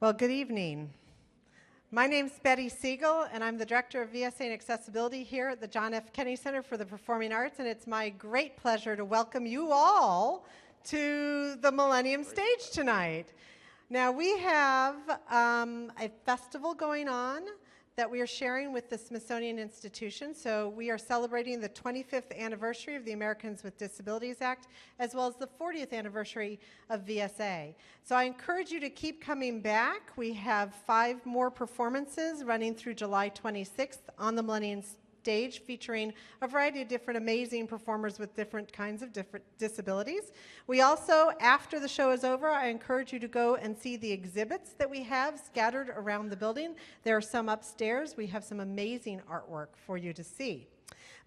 Well, good evening. My name's Betty Siegel, and I'm the Director of VSA and Accessibility here at the John F. Kennedy Center for the Performing Arts, and it's my great pleasure to welcome you all to the Millennium stage tonight. Now, we have a festival going on that we are sharing with the Smithsonian Institution. So we are celebrating the 25th anniversary of the Americans with Disabilities Act, as well as the 40th anniversary of VSA. So I encourage you to keep coming back. We have 5 more performances running through July 26th on the Millennium stage, featuring a variety of different amazing performers with different kinds of different disabilities. We also, after the show is over, I encourage you to go and see the exhibits that we have scattered around the building. There are some upstairs. We have some amazing artwork for you to see.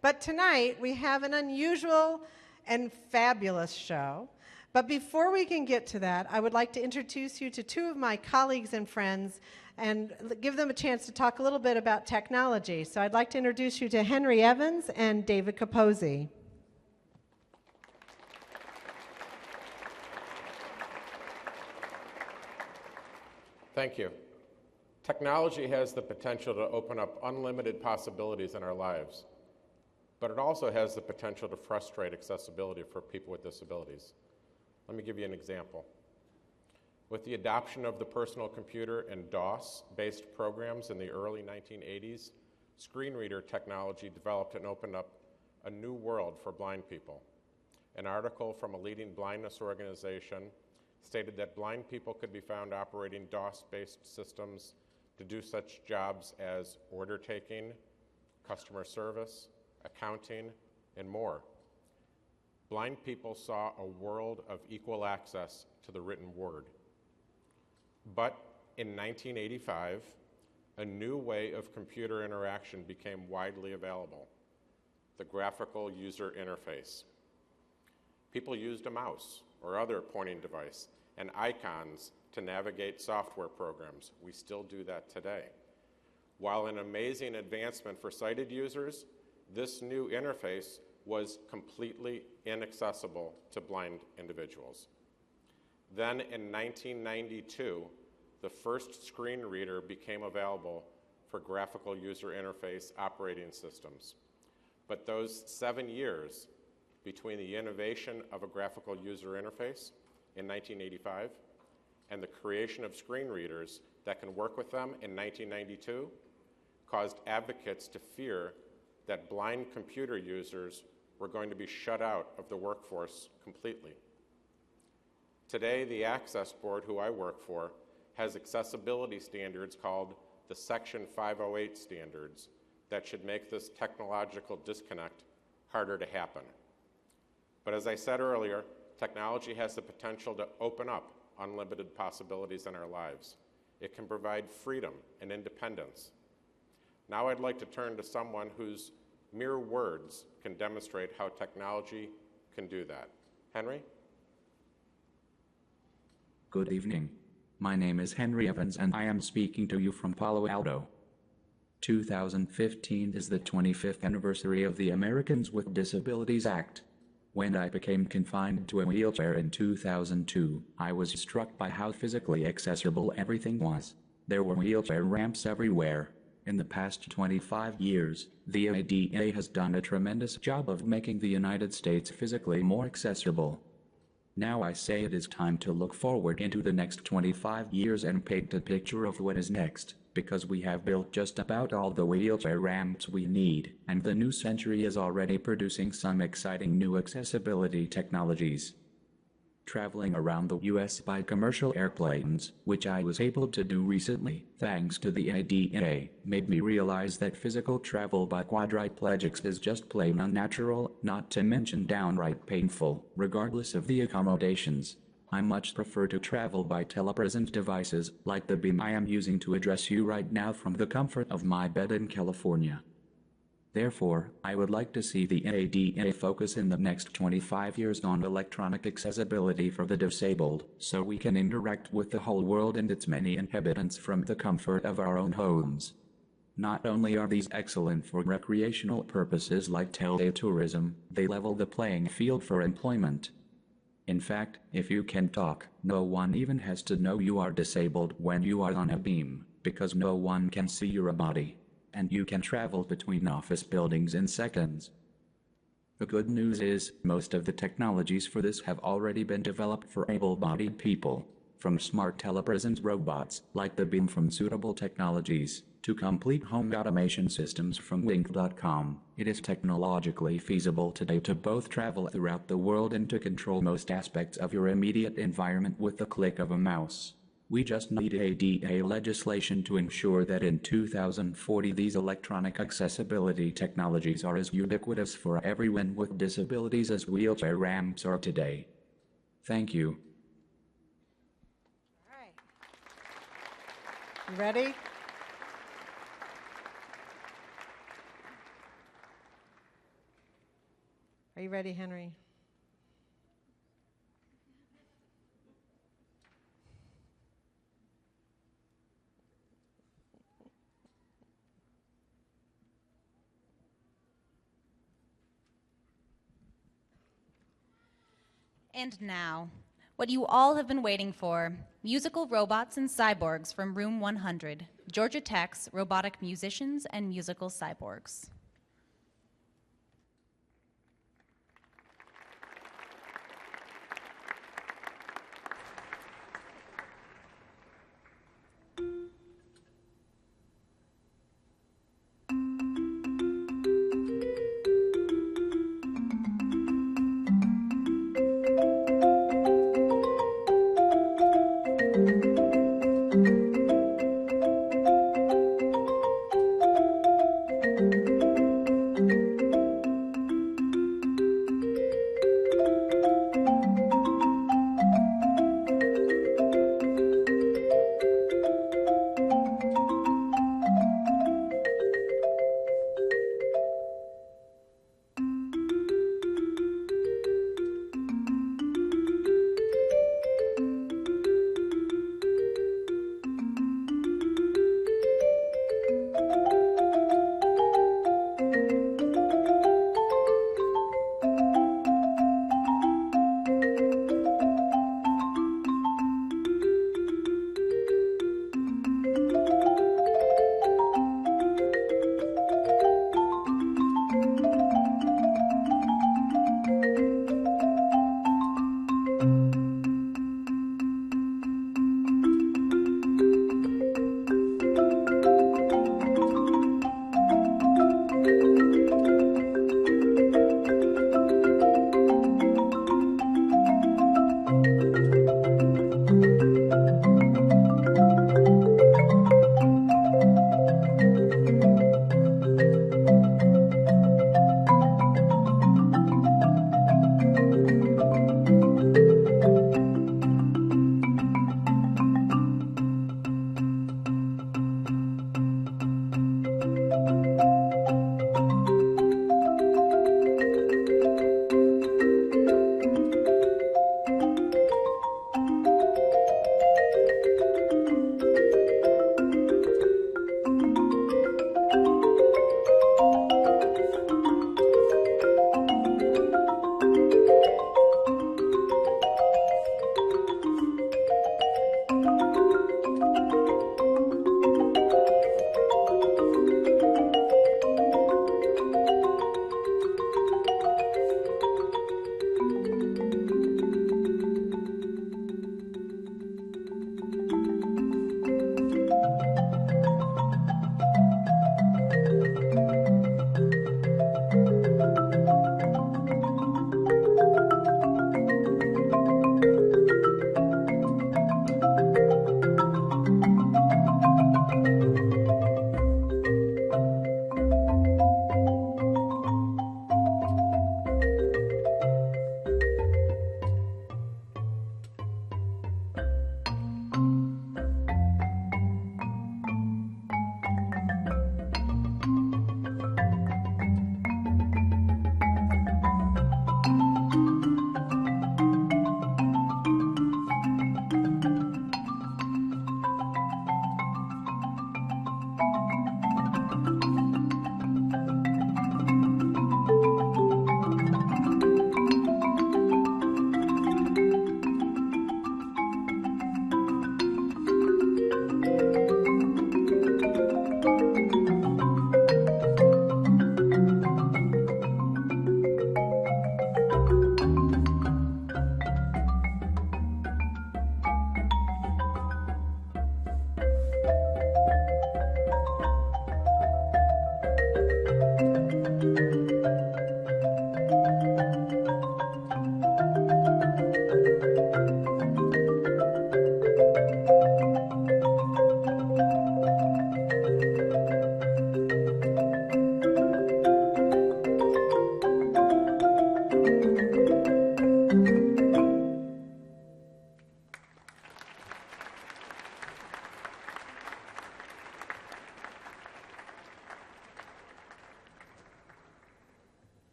But tonight, we have an unusual and fabulous show. But before we can get to that, I would like to introduce you to 2 of my colleagues and friends and give them a chance to talk a little bit about technology. So I'd like to introduce you to Henry Evans and David Kaposi. Thank you. Technology has the potential to open up unlimited possibilities in our lives, but it also has the potential to frustrate accessibility for people with disabilities. Let me give you an example. With the adoption of the personal computer and DOS-based programs in the early 1980s, screen reader technology developed and opened up a new world for blind people. An article from a leading blindness organization stated that blind people could be found operating DOS-based systems to do such jobs as order taking, customer service, accounting, and more. Blind people saw a world of equal access to the written word. But in 1985, a new way of computer interaction became widely available: the graphical user interface. People used a mouse or other pointing device and icons to navigate software programs. We still do that today. While an amazing advancement for sighted users, this new interface was completely inaccessible to blind individuals. Then in 1992, the first screen reader became available for graphical user interface operating systems. But those 7 years between the innovation of a graphical user interface in 1985 and the creation of screen readers that can work with them in 1992 caused advocates to fear that blind computer users were going to be shut out of the workforce completely. Today, the Access Board, who I work for, has accessibility standards called the Section 508 standards that should make this technological disconnect harder to happen. But as I said earlier, technology has the potential to open up unlimited possibilities in our lives. It can provide freedom and independence. Now I'd like to turn to someone whose mere words can demonstrate how technology can do that. Henry? Good evening. My name is Henry Evans and I am speaking to you from Palo Alto. 2015 is the 25th anniversary of the Americans with Disabilities Act. When I became confined to a wheelchair in 2002, I was struck by how physically accessible everything was. There were wheelchair ramps everywhere. In the past 25 years, the ADA has done a tremendous job of making the United States physically more accessible. Now I say it is time to look forward into the next 25 years and paint a picture of what is next, because we have built just about all the wheelchair ramps we need, and the new century is already producing some exciting new accessibility technologies. Traveling around the US by commercial airplanes, which I was able to do recently, thanks to the ADA, made me realize that physical travel by quadriplegics is just plain unnatural, not to mention downright painful, regardless of the accommodations. I much prefer to travel by telepresent devices, like the beam I am using to address you right now from the comfort of my bed in California. Therefore, I would like to see the ADA focus in the next 25 years on electronic accessibility for the disabled, so we can interact with the whole world and its many inhabitants from the comfort of our own homes. Not only are these excellent for recreational purposes like teletourism, they level the playing field for employment. In fact, if you can talk, no one even has to know you are disabled when you are on a beam, because no one can see your body. And you can travel between office buildings in seconds. The good news is, most of the technologies for this have already been developed for able-bodied people. From smart telepresence robots, like the Beam from Suitable Technologies, to complete home automation systems from Wink.com, it is technologically feasible today to both travel throughout the world and to control most aspects of your immediate environment with the click of a mouse. We just need ADA legislation to ensure that in 2040 these electronic accessibility technologies are as ubiquitous for everyone with disabilities as wheelchair ramps are today. Thank you. All right. You ready? Are you ready, Henry? And now, what you all have been waiting for, musical robots and cyborgs from Room 100, Georgia Tech's robotic musicians and musical cyborgs.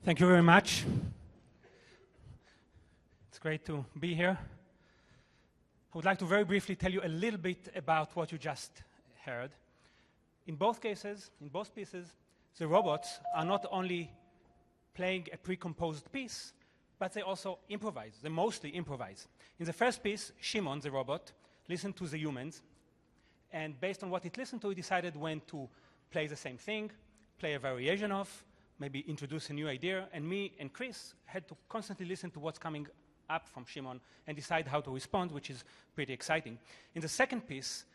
Thank you very much. It's great to be here. I would like to very briefly tell you a little bit about what you just heard. In both cases, in both pieces, the robots are not only playing a pre-composed piece, but they also improvise. They mostly improvise. In the first piece, Shimon, the robot, listened to the humans, and based on what it listened to, it decided when to play the same thing, play a variation of, maybe introduce a new idea, and me and Chris had to constantly listen to what's coming up from Shimon and decide how to respond, which is pretty exciting. In the second piece,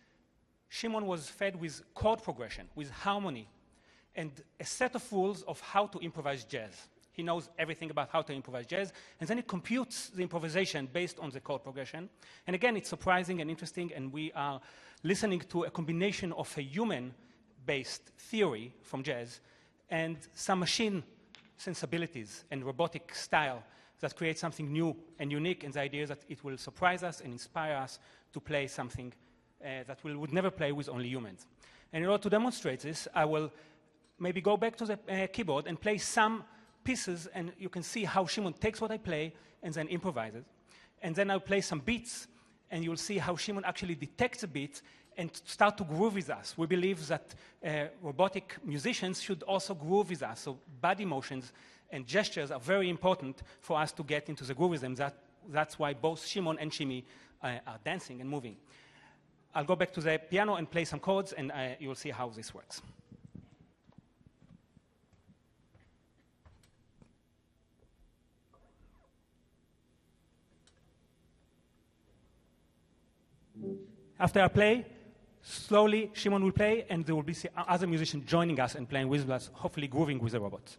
Shimon was fed with chord progression, with harmony, and a set of rules of how to improvise jazz. He knows everything about how to improvise jazz, and then he computes the improvisation based on the chord progression. And again, it's surprising and interesting, and we are listening to a combination of a human-based theory from jazz and some machine sensibilities and robotic style that create something new and unique, and the idea is that it will surprise us and inspire us to play something that we would never play with only humans. And in order to demonstrate this, I will maybe go back to the keyboard and play some pieces, and you can see how Shimon takes what I play and then improvises. And then I'll play some beats, and you'll see how Shimon actually detects a beat and start to groove with us. We believe that robotic musicians should also groove with us, so body motions and gestures are very important for us to get into the groove with them. That's why both Shimon and Shimi are dancing and moving. I'll go back to the piano and play some chords, and you'll see how this works. After I play, slowly Shimon will play, and there will be other musicians joining us and playing with us, hopefully grooving with the robots.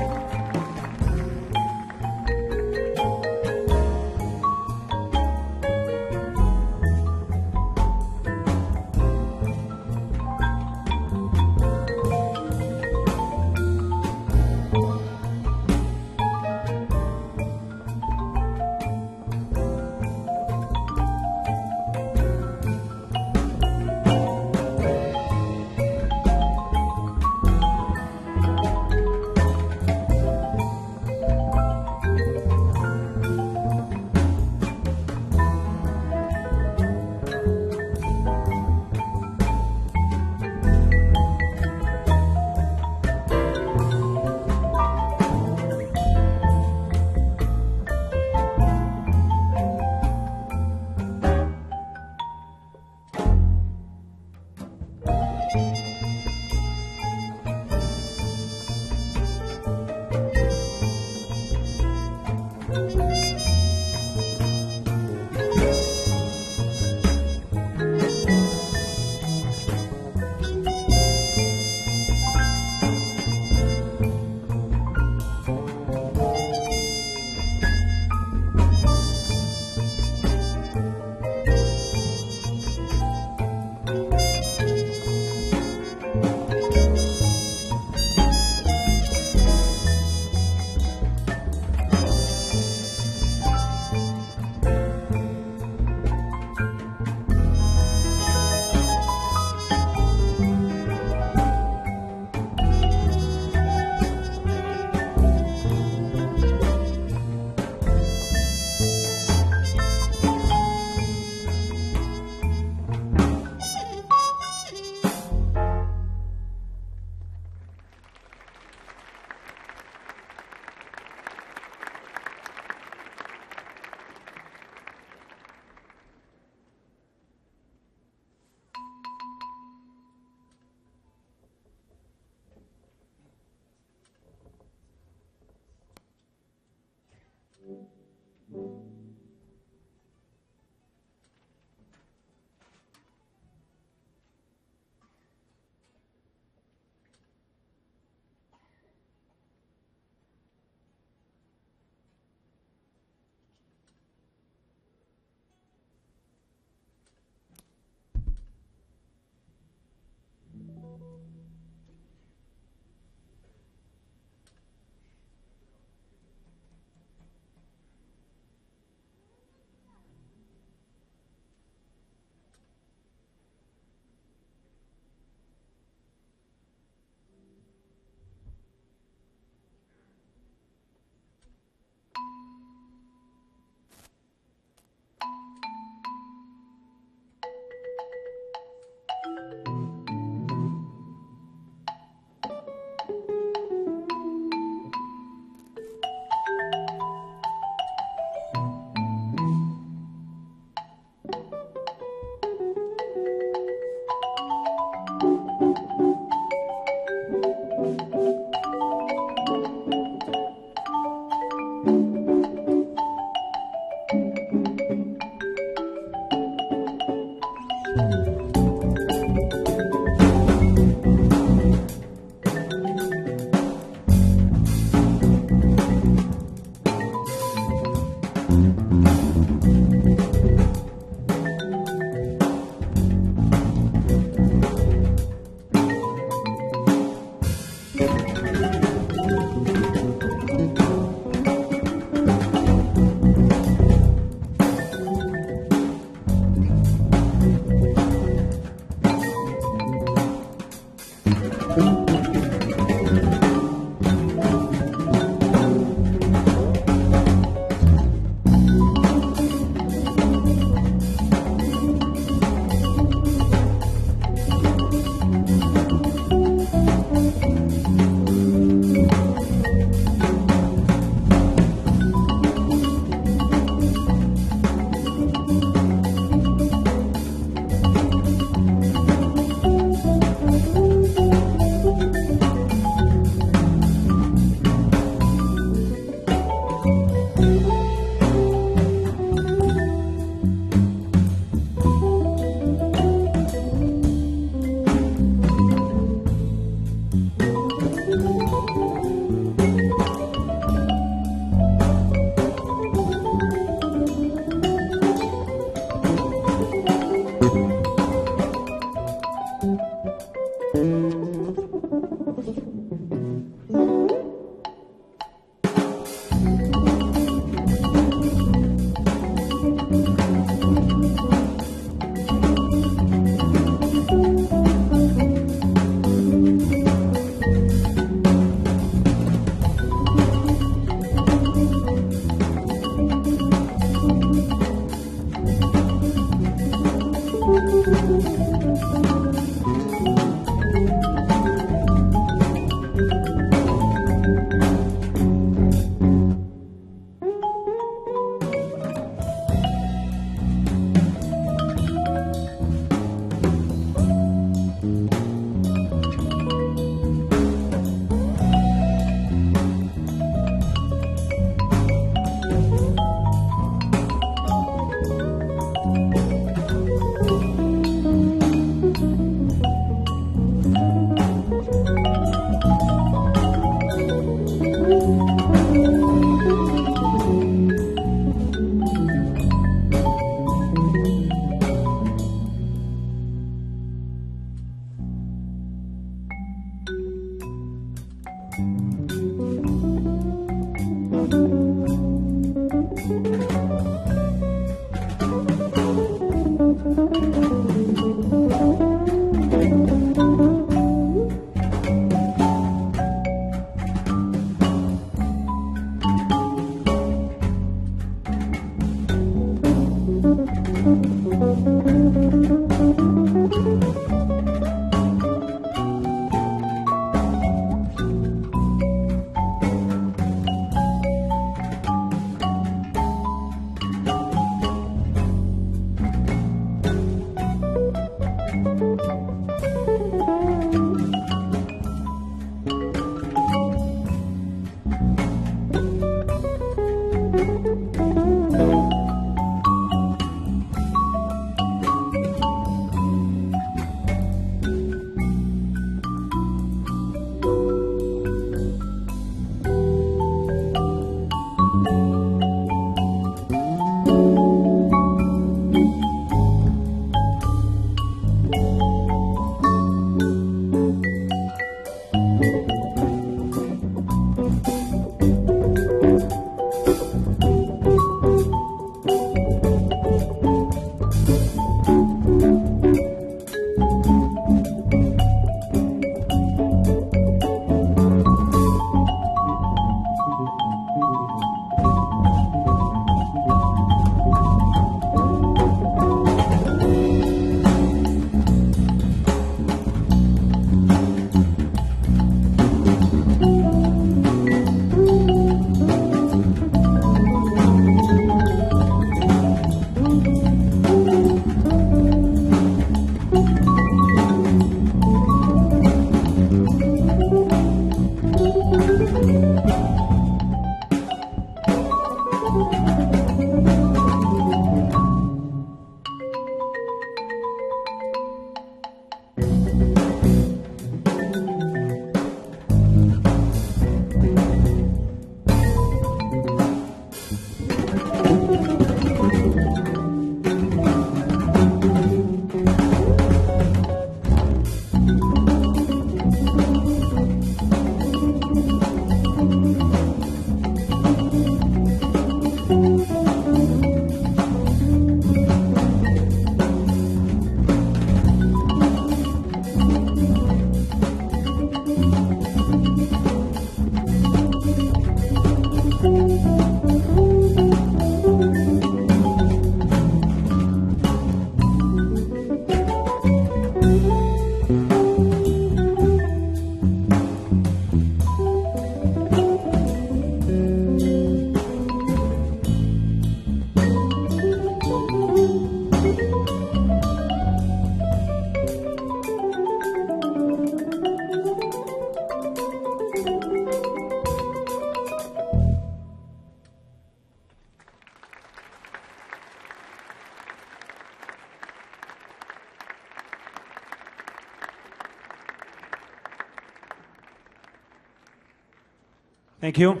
Thank you.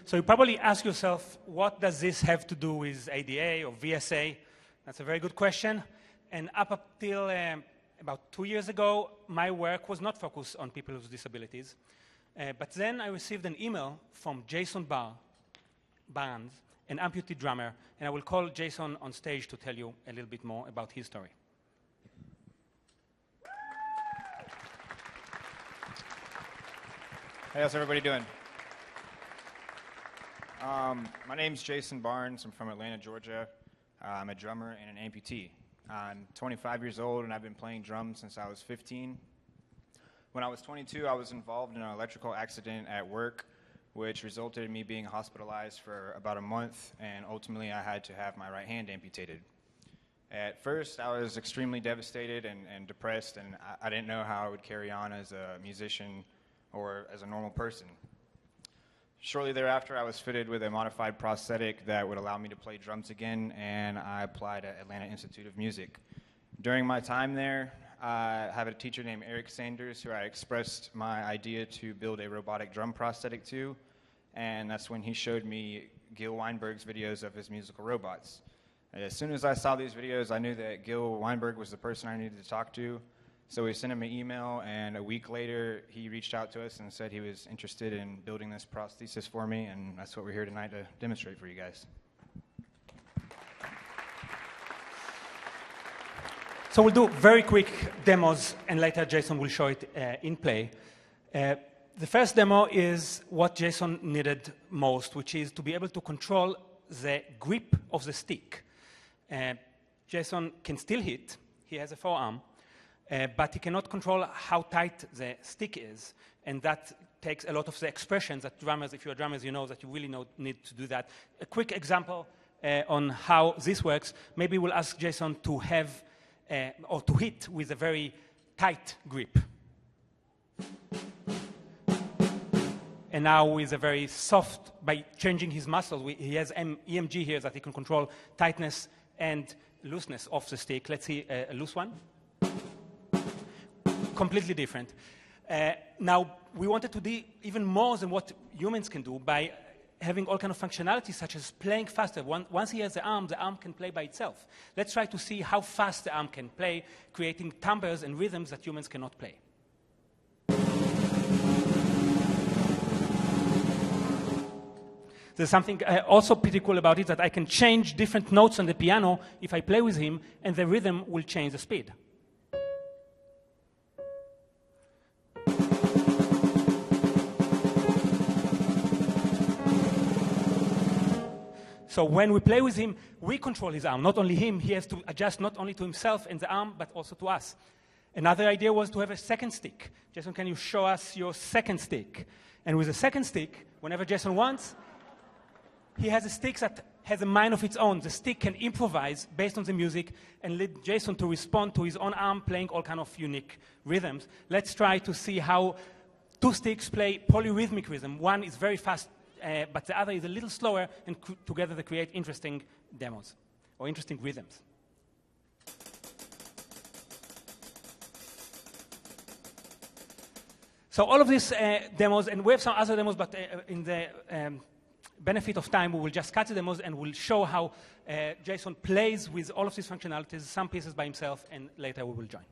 So you probably ask yourself, what does this have to do with ADA or VSA? That's a very good question. And up until About 2 years ago, my work was not focused on people with disabilities. But then I received an email from Jason Barr, an amputee drummer, and I will call Jason on stage to tell you a little bit more about his story. Hey, how's everybody doing? My name's Jason Barnes. I'm from Atlanta, Georgia. I'm a drummer and an amputee. I'm 25 years old, and I've been playing drums since I was 15. When I was 22, I was involved in an electrical accident at work, which resulted in me being hospitalized for about a month, and ultimately I had to have my right hand amputated. At first, I was extremely devastated and depressed, and I didn't know how I would carry on as a musician or as a normal person. Shortly thereafter, I was fitted with a modified prosthetic that would allow me to play drums again, and I applied at Atlanta Institute of Music. During my time there, I have a teacher named Eric Sanders who I expressed my idea to build a robotic drum prosthetic to, and that's when he showed me Gil Weinberg's videos of his musical robots. As soon as I saw these videos, I knew that Gil Weinberg was the person I needed to talk to. So we sent him an email, and a week later, he reached out to us and said he was interested in building this prosthesis for me, and that's what we're here tonight to demonstrate for you guys. So we'll do very quick demos, and later Jason will show it in play. The first demo is what Jason needed most, which is to be able to control the grip of the stick. Jason can still hit. He has a forearm. But he cannot control how tight the stick is, and that takes a lot of the expressions that drummers, if you're drummers, you know that you really need to do that. A quick example on how this works, maybe we'll ask Jason to have, or to hit with a very tight grip. And now with a very soft, by changing his muscles, he has EMG here that he can control tightness and looseness of the stick. Let's see a loose one. Completely different. Now, we wanted to do even more than what humans can do by having all kind of functionality, such as playing faster. Once he has the arm can play by itself. Let's try to see how fast the arm can play, creating timbres and rhythms that humans cannot play. There's something also pretty cool about it, that I can change different notes on the piano if I play with him, and the rhythm will change the speed. So when we play with him, we control his arm, not only him. He has to adjust not only to himself and the arm, but also to us. Another idea was to have a second stick. Jason, can you show us your second stick? And with the second stick, whenever Jason wants, he has a stick that has a mind of its own. The stick can improvise based on the music and lead Jason to respond to his own arm playing all kind of unique rhythms. Let's try to see how two sticks play polyrhythmic rhythm. One is very fast, but the other is a little slower, and together they create interesting demos, or interesting rhythms. So all of these demos, and we have some other demos, but in the benefit of time, we will just cut the demos and we'll show how Jason plays with all of these functionalities, some pieces by himself, and later we will join.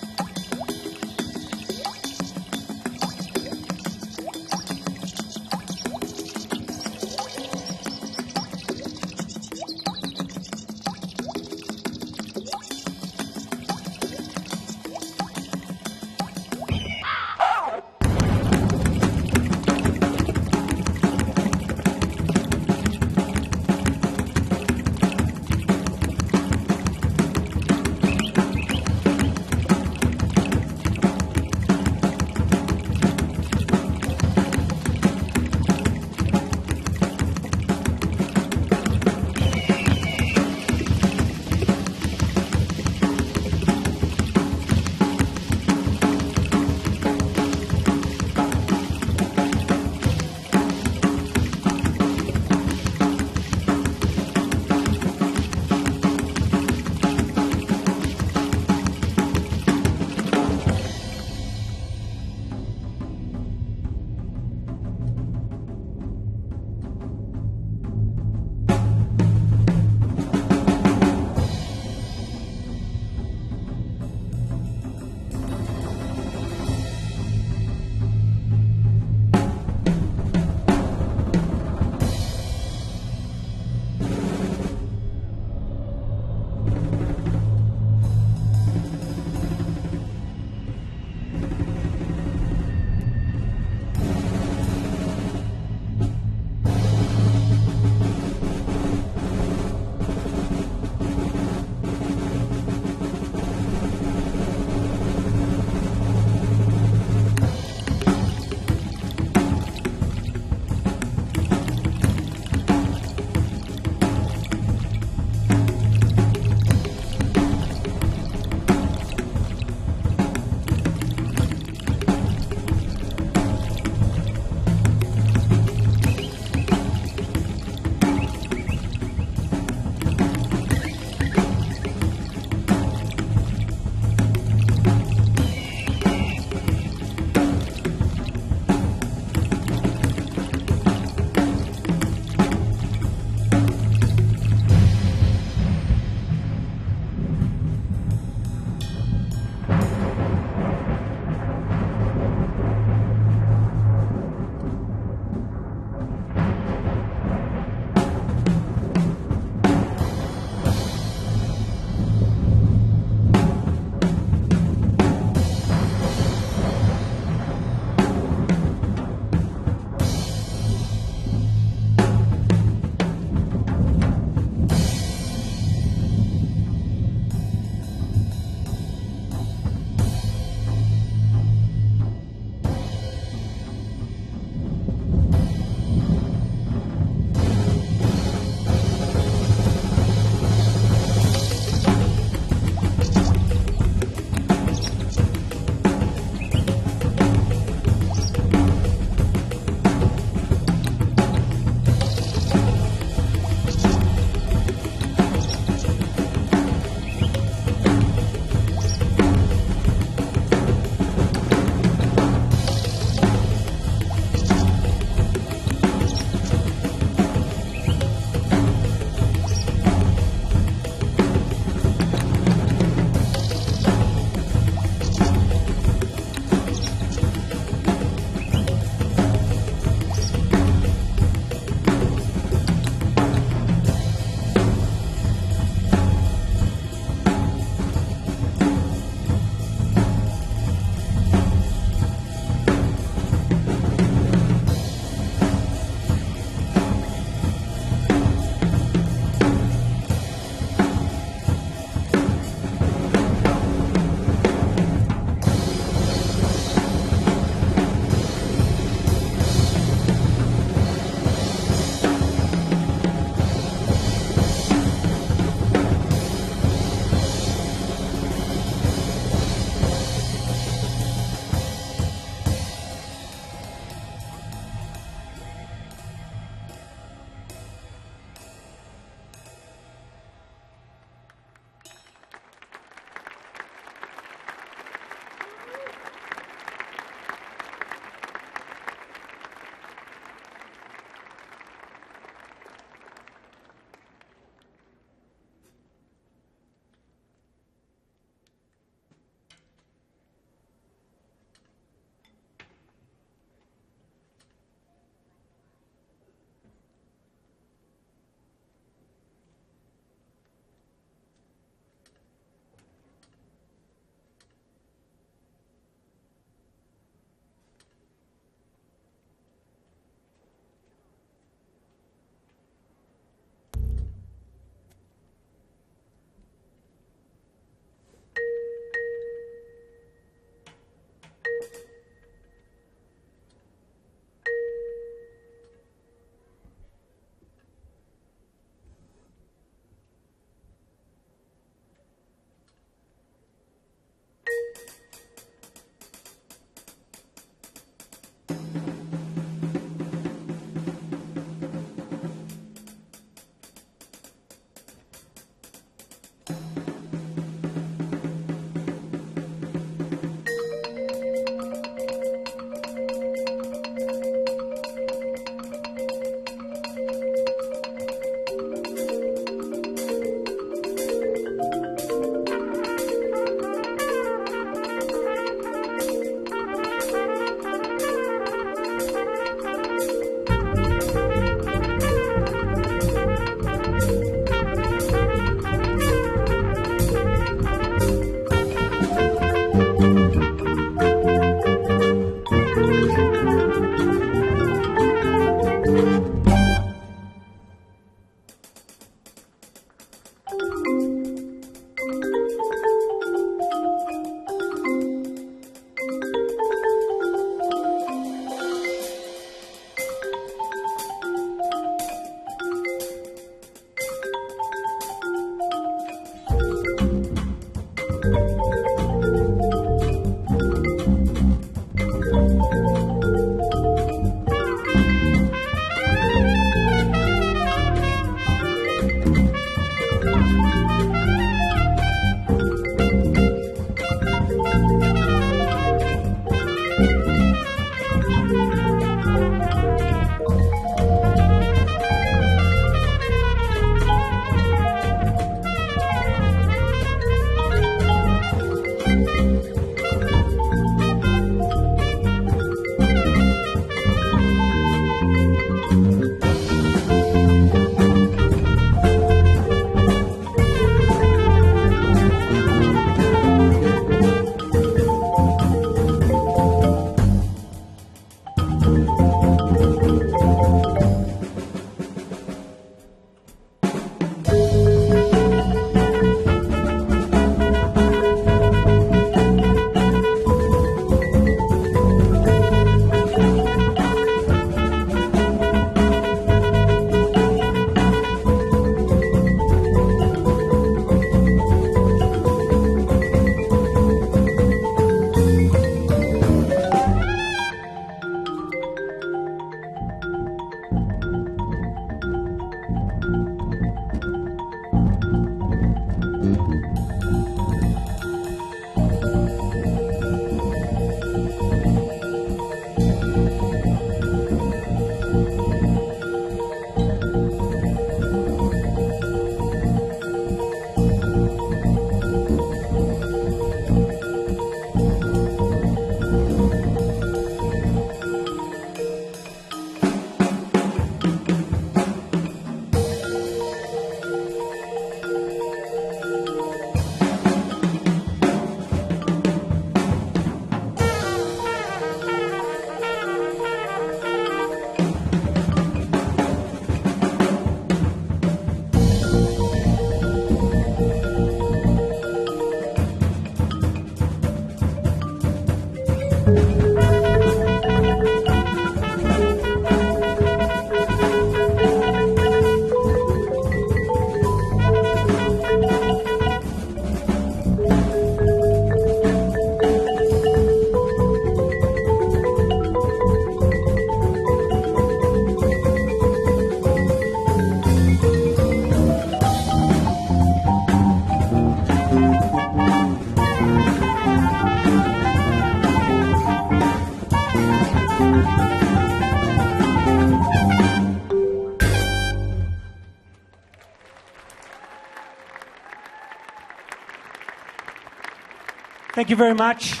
Thank you very much.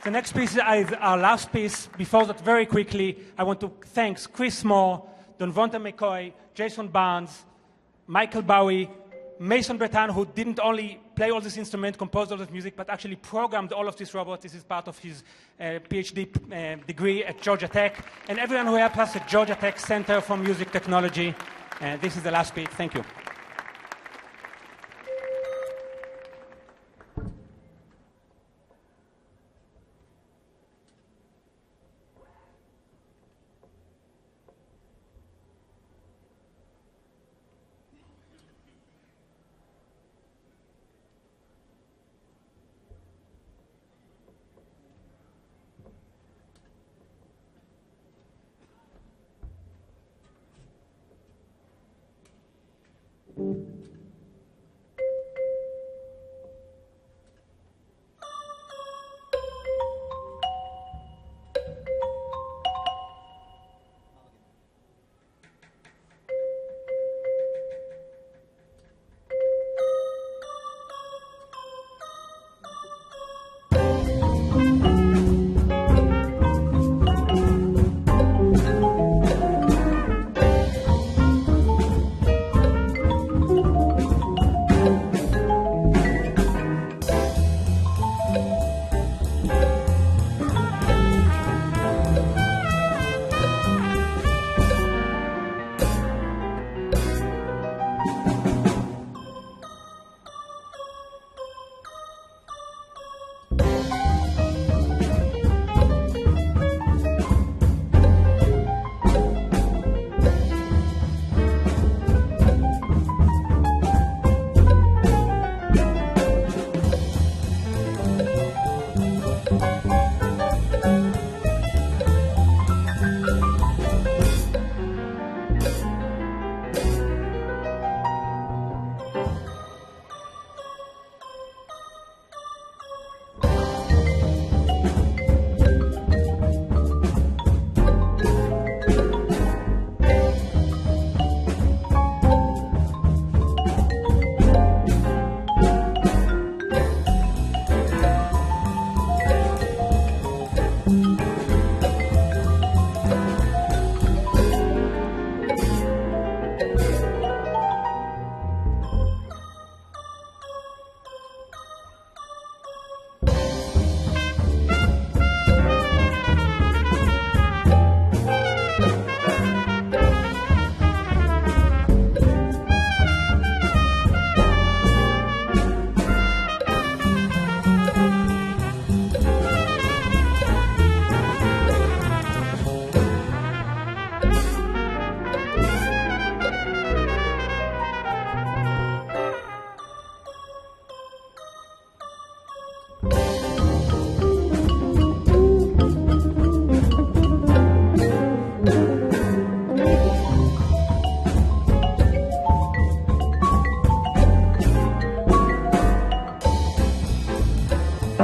The next piece is our last piece. Before that, very quickly, I want to thank Chris Moore, Donvonta McCoy, Jason Barnes, Michael Bowie, Mason Breton, who didn't only play all this instrument, composed all this music, but actually programmed all of these robots. This is part of his PhD degree at Georgia Tech. And everyone who helped us at Georgia Tech Center for Music Technology. This is the last piece. Thank you.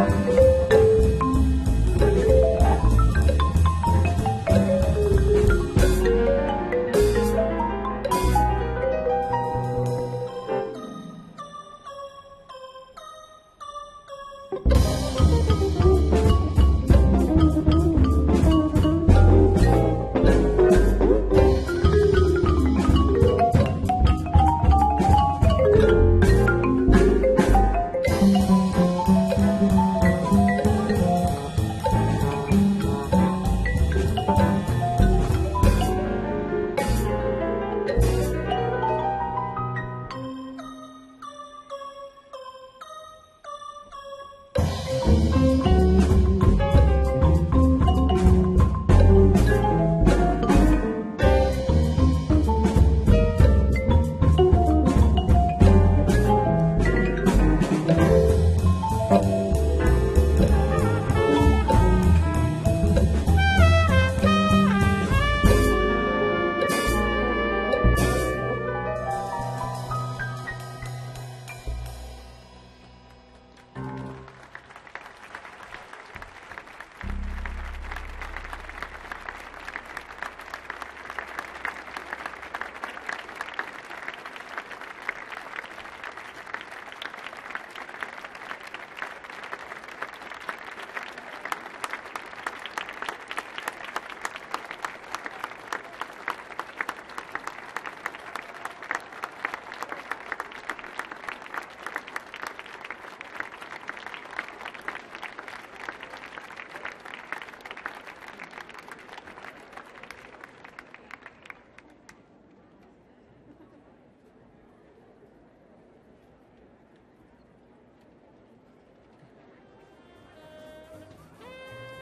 Bye.